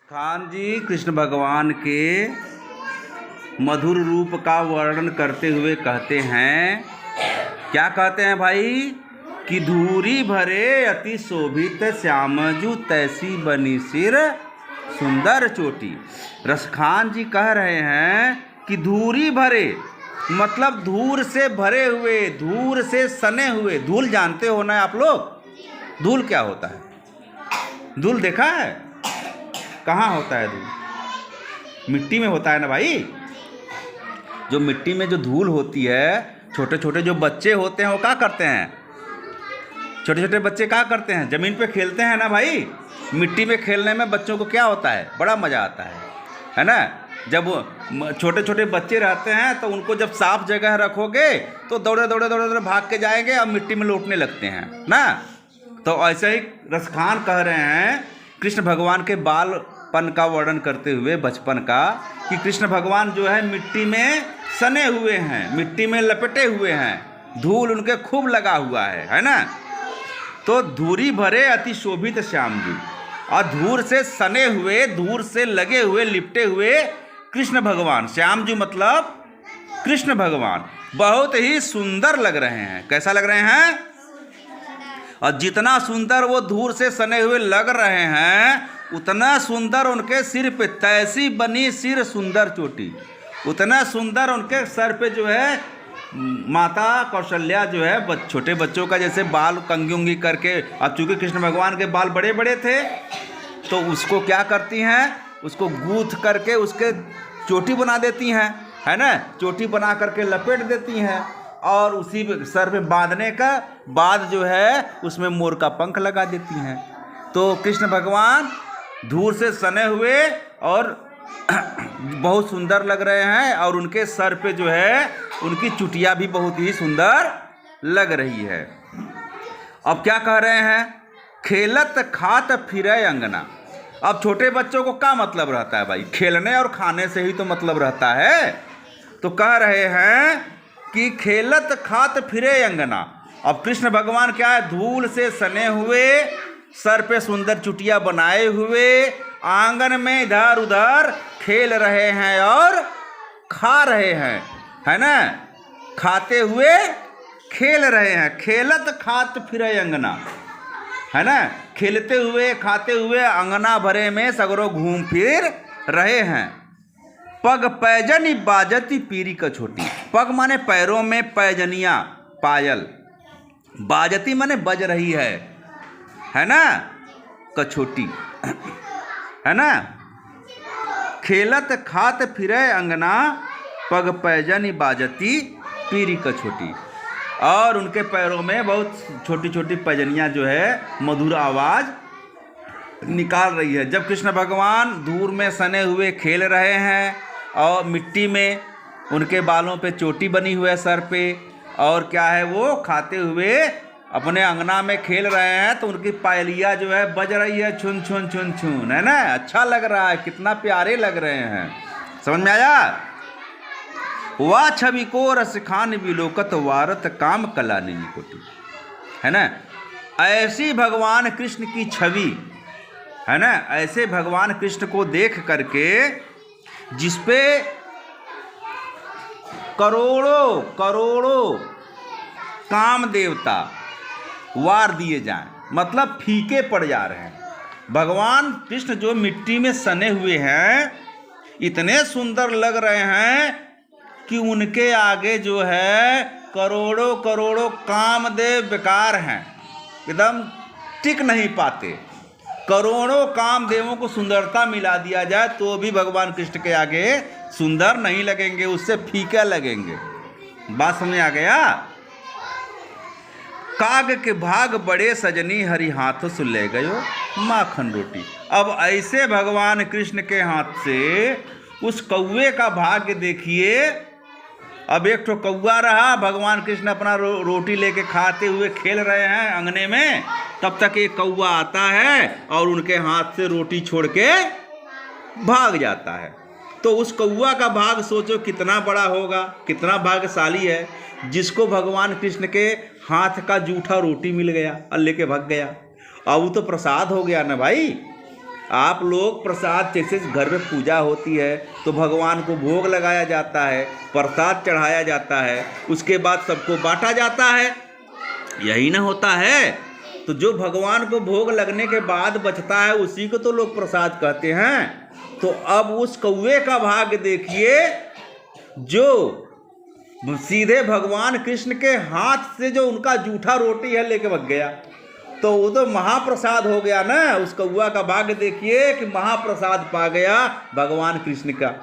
खान जी कृष्ण भगवान के मधुर रूप का वर्णन करते हुए कहते हैं, क्या कहते हैं भाई, कि धूरी भरे अति शोभित श्यामजू तैसी बनी सिर सुंदर चोटी। रसखान जी कह रहे हैं कि धूरी भरे मतलब धूल से भरे हुए, धूल से सने हुए। धूल जानते हो ना आप लोग, धूल क्या होता है? धूल देखा है? कहाँ होता है धूल? मिट्टी में होता है ना भाई। जो मिट्टी में जो धूल होती है, छोटे छोटे जो बच्चे होते हैं वो क्या करते हैं? छोटे छोटे बच्चे क्या करते हैं? ज़मीन पे खेलते हैं ना भाई। मिट्टी में खेलने में बच्चों को क्या होता है? बड़ा मज़ा आता है ना। जब छोटे छोटे बच्चे रहते हैं तो उनको जब साफ जगह रखोगे तो दौड़े दौड़े दौड़े दौड़े भाग के जाएंगे और मिट्टी में लौटने लगते हैं ना। तो ऐसे ही रसखान कह रहे हैं कृष्ण भगवान के बालपन का वर्णन करते हुए, बचपन का, कि कृष्ण भगवान जो है मिट्टी में सने हुए हैं, मिट्टी में लपेटे हुए हैं, धूल उनके खूब लगा हुआ है ना। तो धूरी भरे अति शोभित श्याम जी, और धूल से सने हुए, धूल से लगे हुए, लिपटे हुए कृष्ण भगवान, श्याम जी मतलब कृष्ण भगवान बहुत ही सुंदर लग रहे हैं। कैसा लग रहे हैं? और जितना सुंदर वो धूल से सने हुए लग रहे हैं, उतना सुंदर उनके सिर पे तैसी बनी सिर सुंदर चोटी, उतना सुंदर उनके सर पे जो है माता कौशल्या जो है छोटे बच्चों का जैसे बाल कंघी उंगी करके, अब चूंकि कृष्ण भगवान के बाल बड़े बड़े थे तो उसको क्या करती हैं, उसको गूंथ करके उसके चोटी बना देती हैं, है ना। चोटी बना करके लपेट देती हैं और उसी सर पे बांधने का बाद जो है उसमें मोर का पंख लगा देती हैं। तो कृष्ण भगवान धूल से सने हुए और बहुत सुंदर लग रहे हैं, और उनके सर पे जो है उनकी चुटिया भी बहुत ही सुंदर लग रही है। अब क्या कह रहे हैं? खेलत खात फिरे अंगना। अब छोटे बच्चों को क्या मतलब रहता है भाई? खेलने और खाने से ही तो मतलब रहता है। तो कह रहे हैं कि खेलत खात फिरे अंगना। अब कृष्ण भगवान क्या है? धूल से सने हुए, सर पे सुंदर चुटिया बनाए हुए, आंगन में इधर उधर खेल रहे हैं और खा रहे हैं, है ना। खाते हुए खेल रहे हैं। खेलत खात फिरे अंगना, है ना। खेलते हुए खाते हुए अंगना भरे में सगरों घूम फिर रहे हैं। पग पैजनी बाजती पीरी कछोटी। पग माने पैरों में, पैजनिया पायल, बाजती माने बज रही है ना, कछोटी, है ना। खेलत खात फिरे अंगना, पग पैजनी बाजती पीरी कछोटी। और उनके पैरों में बहुत छोटी छोटी पैजनियाँ जो है मधुर आवाज़ निकाल रही है। जब कृष्ण भगवान धूल में सने हुए खेल रहे हैं और मिट्टी में उनके बालों पे चोटी बनी हुई है सर पे, और क्या है वो खाते हुए अपने अंगना में खेल रहे हैं, तो उनकी पायलिया जो है बज रही है, छुन छुन छुन छुन, है ना। अच्छा लग रहा है, कितना प्यारे लग रहे हैं। समझ में आया? वाह छवि को रसखान विलोकत वारत काम कला निजी कोटि, है ना। ऐसी भगवान कृष्ण की छवि, है ना, ऐसे भगवान कृष्ण को देख करके जिसपे करोड़ों करोड़ों काम देवता वार दिए जाएं, मतलब फीके पड़ जा रहे हैं। भगवान कृष्ण जो मिट्टी में सने हुए हैं, इतने सुंदर लग रहे हैं कि उनके आगे जो है करोड़ों करोड़ों कामदेव बेकार हैं, एकदम टिक नहीं पाते। करोड़ों कामदेवों को सुंदरता मिला दिया जाए तो भी भगवान कृष्ण के आगे सुंदर नहीं लगेंगे, उससे फीका लगेंगे। बात समझ आ गया? काग के भाग बड़े सजनी हरि हाथों से ले गयो माखन रोटी। अब ऐसे भगवान कृष्ण के हाथ से उस कौवे का भाग्य देखिए। अब एक तो कौवा रहा, भगवान कृष्ण अपना रोटी लेके खाते हुए खेल रहे हैं अंगने में, तब तक एक कौवा आता है और उनके हाथ से रोटी छोड़ के भाग जाता है। तो उस कौवा का भाग सोचो कितना बड़ा होगा, कितना भाग्यशाली है, जिसको भगवान कृष्ण के हाथ का जूठा रोटी मिल गया और लेके भाग गया। अब वो तो प्रसाद हो गया ना भाई। आप लोग प्रसाद, जैसे घर में पूजा होती है तो भगवान को भोग लगाया जाता है, प्रसाद चढ़ाया जाता है, उसके बाद सबको बांटा जाता है, यही ना होता है। तो जो भगवान को भोग लगने के बाद बचता है उसी को तो लोग प्रसाद कहते हैं। तो अब उस कौवे का भाग देखिए जो सीधे भगवान कृष्ण के हाथ से जो उनका जूठा रोटी है लेके भाग गया, तो वो तो महाप्रसाद हो गया ना। उस कौवा का भाग्य देखिए कि महाप्रसाद पा गया भगवान कृष्ण का,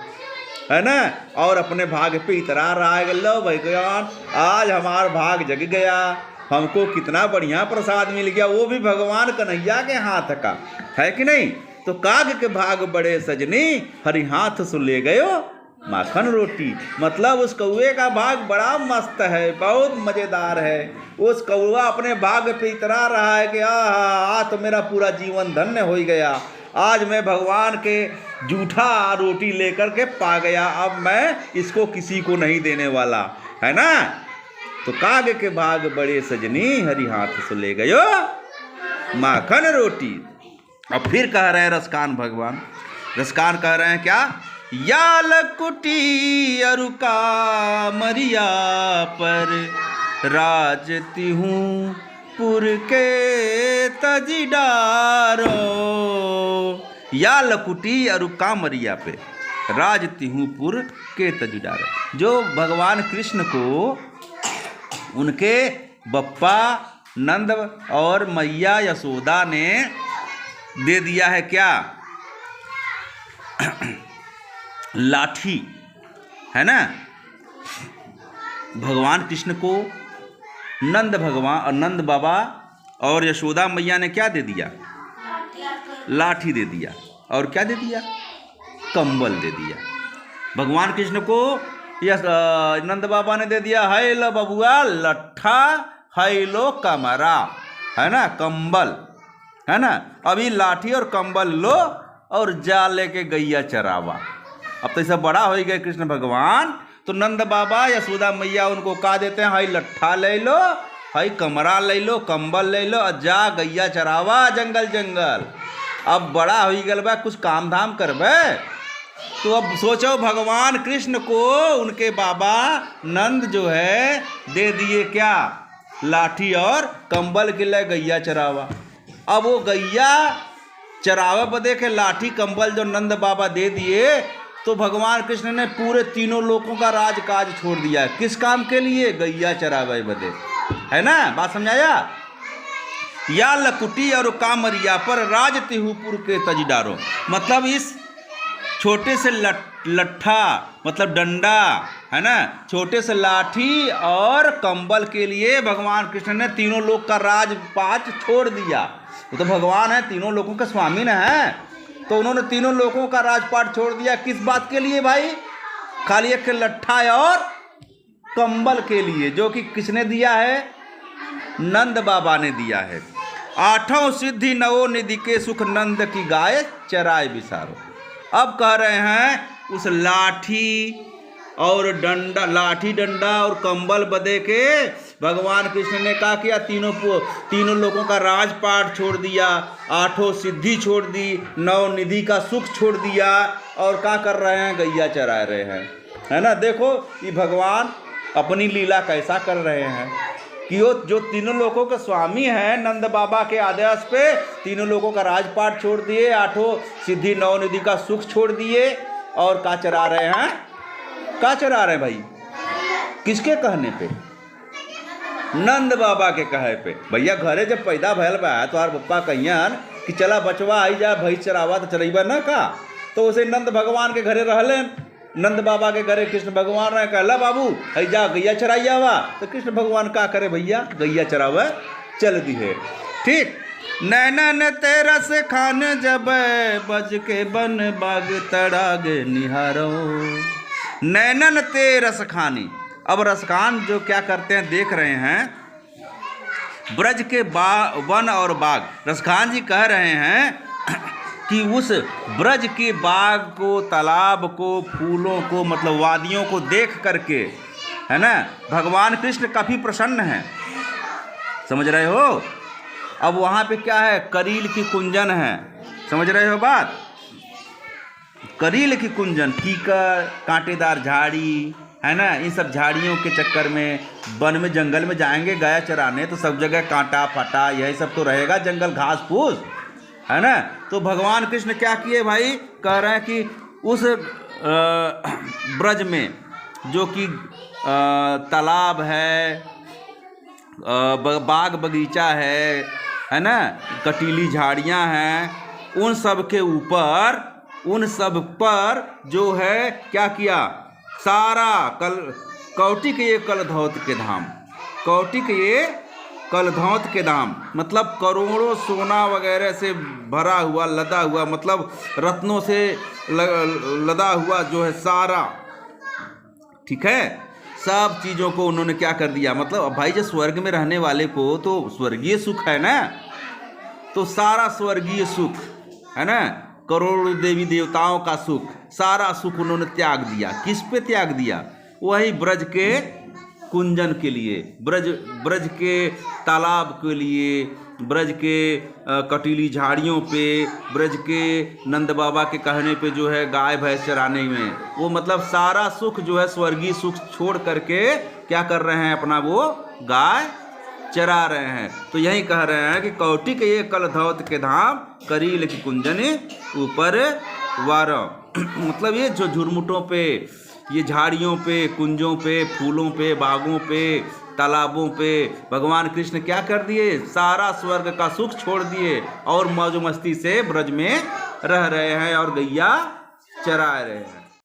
है ना। और अपने भाग्य पे इतरा रहा है, लो भगवान आज हमारा भाग जग गया, हमको कितना बढ़िया प्रसाद मिल गया, वो भी भगवान कन्हैया के हाथ का, है कि नहीं। तो काग के भाग बड़े सजनी, हरि हाथ सु ले गयो माखन रोटी। मतलब उस कौवे का भाग बड़ा मस्त है, बहुत मज़ेदार है। उस कौवा अपने भाग पे इतरा रहा है कि आज तो मेरा पूरा जीवन धन्य हो गया, आज मैं भगवान के जूठा रोटी लेकर के पा गया, अब मैं इसको किसी को नहीं देने वाला, है ना। तो काग के भाग बड़े सजनी, हरि हाथ से ले गयो माखन रोटी। और फिर कह रहे हैं रसकान भगवान, रसकान कह रहे हैं क्या, याल कुटी अरुका मरिया पर राजती हूँ पुर के तजिडारो। याल कुटी अरुका मरिया पे राजती हूँ पुर के तजिडारो। जो भगवान कृष्ण को उनके बप्पा नंद और मैया यशोदा ने दे दिया है क्या, लाठी, है ना। भगवान कृष्ण को नंद भगवान और नंद बाबा और यशोदा मैया ने क्या दे दिया, लाठी दे दिया। और क्या दे दिया, कंबल दे दिया। भगवान कृष्ण को नंद बाबा ने दे दिया, है लो बबुआ लट्ठा, है लो कमरा, है ना, कंबल, है ना। अभी लाठी और कंबल लो और जा लेके गैया चरावा। अब तो सब बड़ा हो गए कृष्ण भगवान, तो नंद बाबा यशोदा मैया उनको कहा देते हैं, हाई लट्ठा ले लो, हाई कमरा ले लो, कंबल ले लो और जा गैया चरावा जंगल जंगल। अब बड़ा हो गल बा, कुछ काम धाम करबे। तो अब सोचो भगवान कृष्ण को उनके बाबा नंद जो है दे दिए क्या, लाठी और कंबल के लिए गैया चरावा। अब वो गैया चरावे बदे के लाठी कंबल जो नंद बाबा दे दिए, तो भगवान कृष्ण ने पूरे तीनों लोगों का राजकाज छोड़ दिया। किस काम के लिए, गैया चरावे बदे, है ना। बात समझाया। या लकुटी और कामरिया पर राज तिहुपुर के तजिडारो। मतलब इस छोटे से लट्ठा मतलब डंडा, है ना, छोटे से लाठी और कंबल के लिए भगवान कृष्ण ने तीनों लोग का राजपाट छोड़ दिया। वो तो भगवान है, तीनों लोगों के स्वामी न है, तो उन्होंने तीनों लोगों का राजपाट छोड़ दिया। किस बात के लिए भाई, खाली एक लट्ठा और कंबल के लिए, जो कि किसने दिया है, नंद बाबा ने दिया है। आठों सिद्धि नवो निधि के सुख नंद की गाय चराए बिसारो। अब कह रहे हैं उस लाठी और डंडा, लाठी डंडा और कंबल बदे के भगवान कृष्ण ने क्या किया, तीनों लोगों का राजपाट छोड़ दिया, आठों सिद्धि छोड़ दी, नव निधि का सुख छोड़ दिया, और क्या कर रहे हैं, गैया चरा रहे हैं, है ना। देखो ये भगवान अपनी लीला कैसा कर रहे हैं कि वो जो तीनों लोगों के स्वामी हैं, नंद बाबा के आदेश पे तीनों लोगों का राजपाट छोड़ दिए, आठों सिद्धि नव निधि का सुख छोड़ दिए, और क्या चरा रहे हैं, क्या चरा रहे हैं भाई, किसके कहने पे, नंद बाबा के कहे पे। भैया घरे जब पैदा भैल बा तो पप्पा कहियन कि चला बचवा आई जा भई चरावा, तो चरैबा न का। तो उसे नंद भगवान के घरे रहले, नंद बाबा के घरे कृष्ण भगवान रहे, कहला बाबू है जा गैया चराइया वा। तो कृष्ण भगवान का करे, भैया गैया चरावा चल दी है। ठीक। नैनन तेरस खान जब बज के बन बाग तड़ाग निहारो। नैनन ते रस खानी। अब रसखान जो क्या करते हैं देख रहे हैं, ब्रज के वन और बाग। रसखान जी कह रहे हैं कि उस ब्रज के बाग को, तालाब को, फूलों को, मतलब वादियों को देख करके, है ना, भगवान कृष्ण काफ़ी प्रसन्न हैं, समझ रहे हो। अब वहाँ पे क्या है, करील की कुंजन है, समझ रहे हो बात? करील की कुंजन, कीकर, कांटेदार झाड़ी, है ना, इन सब झाड़ियों के चक्कर में वन में जंगल में जाएंगे गाय चराने तो सब जगह कांटा फाटा यही सब तो रहेगा, जंगल घास फूस, है ना। तो भगवान कृष्ण क्या किए भाई, कह रहे हैं कि उस ब्रज में जो कि तालाब है, बाग बगीचा है ना, कटीली झाड़ियाँ हैं, उन सब के ऊपर, उन सब पर जो है क्या किया, सारा कौटिक ये कलधौत के धाम, कौटिक ये कलधौत के धाम मतलब करोड़ों सोना वगैरह से भरा हुआ, लदा हुआ, मतलब रत्नों से लदा हुआ जो है सारा, ठीक है, सब चीज़ों को उन्होंने क्या कर दिया। मतलब अब भाई जो स्वर्ग में रहने वाले को तो स्वर्गीय सुख है ना, तो सारा स्वर्गीय सुख है ना, करोड़ों देवी देवताओं का सुख, सारा सुख उन्होंने त्याग दिया। किस पे त्याग दिया? वही ब्रज के कुंजन के लिए, ब्रज के तालाब के लिए, ब्रज के कटीली झाड़ियों पे, ब्रज के नंद बाबा के कहने पे जो है गाय भैंस चराने में, वो मतलब सारा सुख जो है स्वर्गीय सुख छोड़ करके क्या कर रहे हैं, अपना वो गाय चरा रहे हैं। तो यही कह रहे हैं कि कौटिक ये कलधौत के धाम, करील की कुंजन ऊपर वार मतलब ये जो झुरमुटों पे, ये झाड़ियों पे, कुंजों पे, फूलों पे, बागों पे, तालाबों पे भगवान कृष्ण क्या कर दिए, सारा स्वर्ग का सुख छोड़ दिए और मौज मस्ती से ब्रज में रह रहे हैं और गैया चरा रहे हैं।